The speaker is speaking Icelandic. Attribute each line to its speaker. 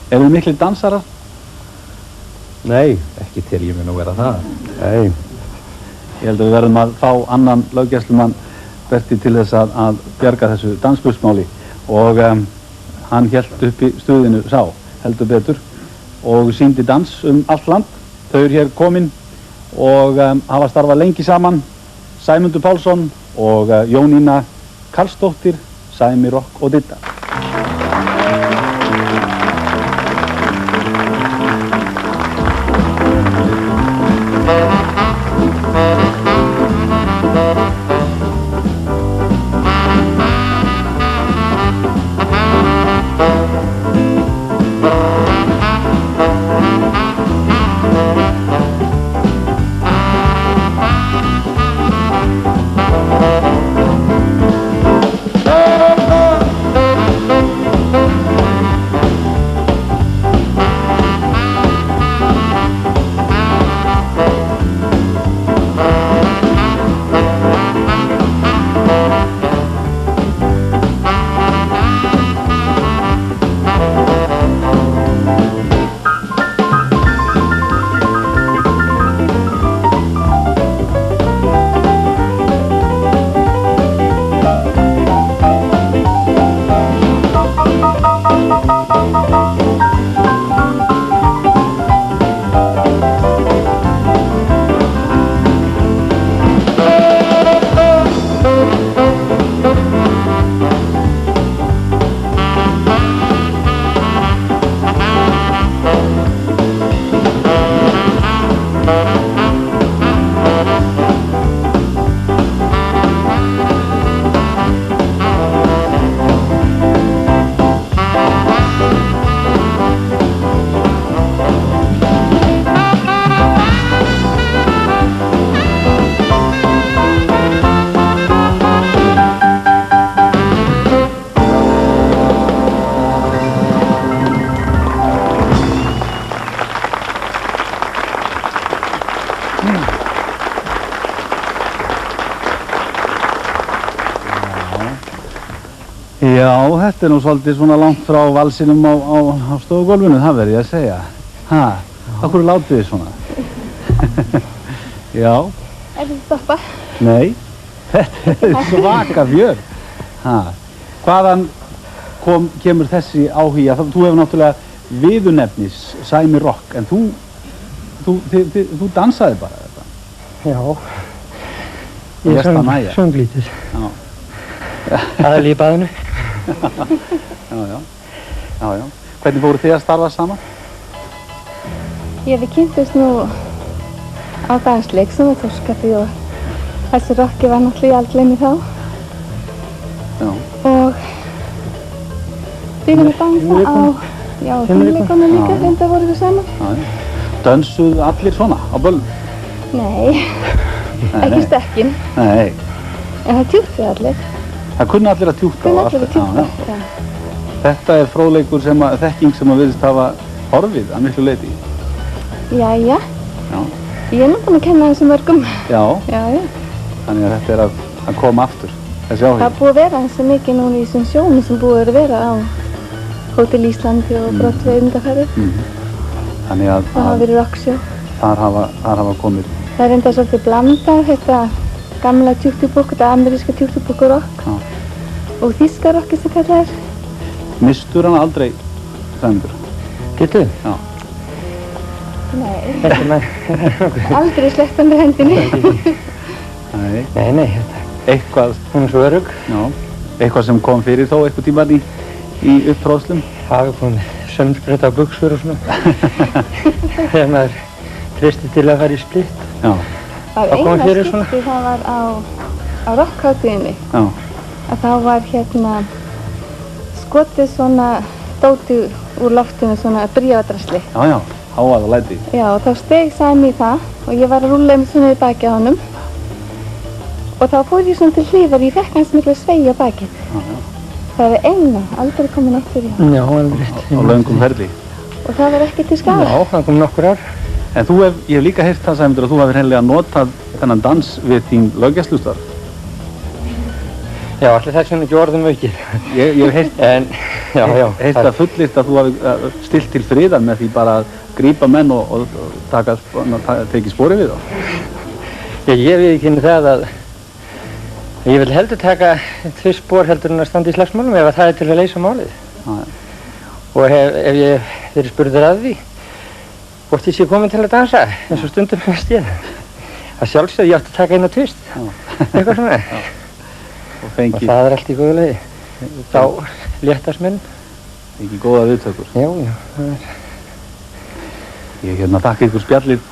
Speaker 1: Eru þið miklir dansarar?
Speaker 2: Nei, ekki til ég mun að vera það.
Speaker 1: Nei. Ég held að við verðum að fá annan löggæslumann Berti til þess að bjarga þessu dansbuksmáli og hann hélt uppi stuðinu sá, heldur betur, og sýndi dans allt land. Þau eru hér komin og hafa starfað lengi saman, Sæmundur Pálsson og Jónína Karlsdóttir, Sæmi Rock og Didda. Já, þetta nú svolítið svona langt frá valsinum á stofugólfinu, það verð ég að segja. Af hverju látið þið svona? Já.
Speaker 3: Er þetta stoppa?
Speaker 1: Nei, þetta er svaka fjör. Hvaðan kemur þessi áhuga? Þú hefur náttúrulega viðurnefnis, Sæmi Rock, en þú dansaði bara þetta.
Speaker 4: Já, ég söng lítið. Aðal í baðinu.
Speaker 1: Já. Hvernig fóru þið að starfa saman?
Speaker 3: Við kynntust nú á dansleik sem við Þorskafi og þessi Rokki var náttúrulega í aldleimi þá.
Speaker 1: Já.
Speaker 3: Og byrjum að dansa á fimmleikunum líka, reynda vorum við saman.
Speaker 1: Já. Dönsuðu allir svona á böllum?
Speaker 3: Nei, ekki stökkinn.
Speaker 1: Nei.
Speaker 3: En það tjúktuðu allir.
Speaker 1: Það kunni allir að tjúkta
Speaker 3: á allt. Já.
Speaker 1: Þetta er fróðleikur þekking sem að virðist hafa horfið að miklu leyti.
Speaker 3: Jæja. Já. Ég er nú búin að kenna þessu mörgum.
Speaker 1: Já.
Speaker 3: Já.
Speaker 1: Þannig að þetta er að koma aftur, þessi áhugi.
Speaker 3: Það búið að vera eins og mikið núna í þessum sjónum sem búið að vera á Hótel Íslandi og Broadway undanfarið.
Speaker 1: Þannig að
Speaker 3: það hafa verið rocksjó.
Speaker 1: Þar hafa komið.
Speaker 3: Það er enda svolítið blandað þetta gamla tjúktubúk, þetta ameríska tjúktubúkurokk og þýska rokki sem kallað er.
Speaker 1: Mistur hann aldrei, Sæmundur?
Speaker 4: Getur?
Speaker 1: Já.
Speaker 3: Nei. Aldrei sleppt hann með hendinni.
Speaker 1: Nei. Eitthvað.
Speaker 4: Hún er svo örugg.
Speaker 1: Já. Eitthvað sem kom fyrir þó eitthvað tíman í uppfráðslum?
Speaker 4: Það hefur komið sömspretta buxur og svona. Þegar maður treysti til að fara í splitt.
Speaker 1: Já.
Speaker 3: Það eina skipti það var á rockhátíðinni.
Speaker 1: Já.
Speaker 3: Að þá var skotið svona dóti úr loftinu, svona bríadrasli.
Speaker 1: Já, háað og læti.
Speaker 3: Já, og þá steg Sæmi í það og ég var að rúlla svona í baki á honum. Og þá fór ég svona til hliðar, ég fekk hans miklu sveigi á bakið.
Speaker 1: Já.
Speaker 3: Það var eina, aldrei komið neitt fyrir hann.
Speaker 4: Já, alveg.
Speaker 1: Á löngum ferli.
Speaker 3: Og það var ekki til skada.
Speaker 4: Já, það kom nokkur ár.
Speaker 1: En ég hef líka heyrt það, Sæmundur, að þú hefur hreinlega notað þennan dans við þín löggæslustörf.
Speaker 4: Já, allir það sem ekki orðum aukið.
Speaker 1: Ég hef heyrt
Speaker 4: En, já.
Speaker 1: heyrt að fullist að þú hafi stilt til friðar með því bara að grípa menn og tekið spori við þá.
Speaker 4: Ég viðurkenni það að ég vil heldur taka tvö spor heldur en að standa í slagsmálum ef það er til að leysa málið. Og ef ég verið spurður að því hvort ég sé komin til að dansa, eins og stundum finnst ég. Að sjálfsögðu ég átti að taka einn og tvist, eitthvað svona. Og það er allt í góðu lagi. Þá léttast menn.
Speaker 1: Ekki góða viðtökur.
Speaker 4: Já.
Speaker 1: Ég þakka ykkur spjallið.